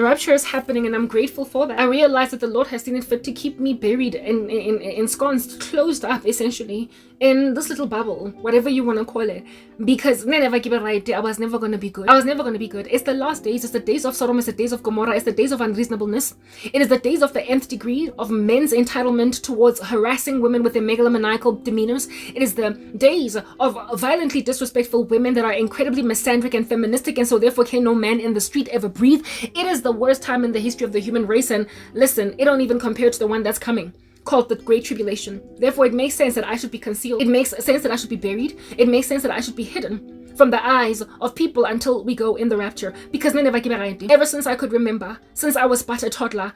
rapture is happening, and I'm grateful for that. I realize that the Lord has seen it fit to keep me buried and ensconced, closed up, essentially, in this little bubble, whatever you want to call it. Because I was never going to be good. I was never going to be good. It's the last days. It's the days of Sodom. It's the days of Gomorrah. It's the days of unreasonableness. It is the days of the nth degree of men's entitlement towards harassing women with their megalomaniacal demeanors. It is the days of violently disrespectful women that are incredibly misandric and feministic, and so therefore can no man in the street ever breathe. It is the worst time in the history of the human race, and listen, it don't even compare to the one that's coming, called the Great Tribulation. Therefore, it makes sense that I should be concealed. It makes sense that I should be buried. It makes sense that I should be hidden from the eyes of people until we go in the rapture. Because ever since I could remember, since I was but a toddler,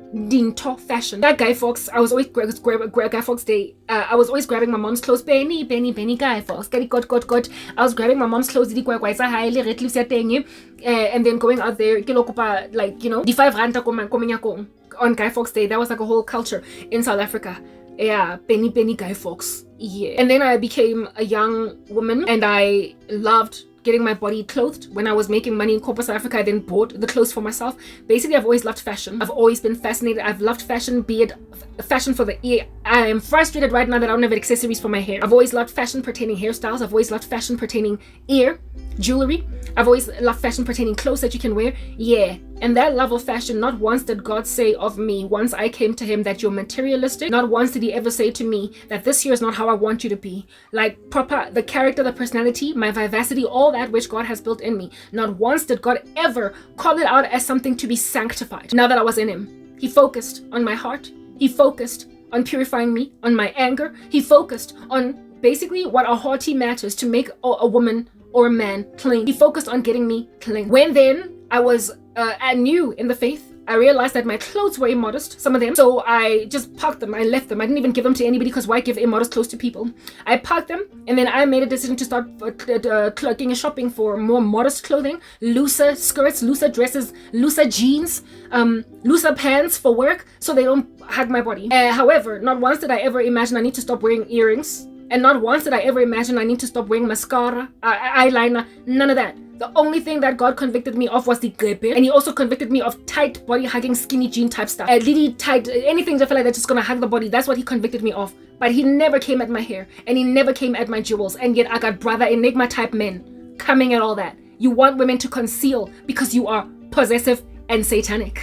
dinto fashion. That Guy Fawkes, I was always Guy Fawkes Day. I was always grabbing my mom's clothes. Benny Guy Fawkes. God. I was grabbing my mom's clothes. And then going out there, like, you know, the 5 rand on Guy Fawkes Day. That was like a whole culture in South Africa. Yeah, Benny Guy Fawkes. Yeah. And then I became a young woman, and I loved getting my body clothed. When I was making money in corporate South Africa, I then bought the clothes for myself. Basically, I've always loved fashion. I've always been fascinated. I've loved fashion, be it fashion for the ear. I am frustrated right now that I don't have accessories for my hair. I've always loved fashion pertaining hairstyles. I've always loved fashion pertaining ear, jewelry. I've always loved fashion pertaining clothes that you can wear. Yeah. And that love of fashion, not once did God say of me, once I came to him, that you're materialistic. Not once did he ever say to me that this here is not how I want you to be. Like proper, the character, the personality, my vivacity, all that which God has built in me. Not once did God ever call it out as something to be sanctified. Now that I was in him, he focused on my heart. He focused on purifying me, on my anger. He focused on basically what a haughty matters to make a woman or a man clean. He focused on getting me clean. When then I was new in the faith, I realized that my clothes were immodest, some of them. So I just packed them. I left them. I didn't even give them to anybody, because why give immodest clothes to people? I packed them, and then I made a decision to start cloaking and shopping for more modest clothing, looser skirts, looser dresses, looser jeans, looser pants for work, so they don't hug my body. However, not once did I ever imagine I need to stop wearing earrings. And not once did I ever imagine I need to stop wearing mascara, eyeliner, none of that. The only thing that God convicted me of was the gepe, and he also convicted me of tight body hugging, skinny jean type stuff. Really tight, anything that felt like that's just gonna hug the body. That's what he convicted me of. But he never came at my hair, and he never came at my jewels. And yet I got brother enigma type men coming at all that. You want women to conceal because you are possessive and satanic.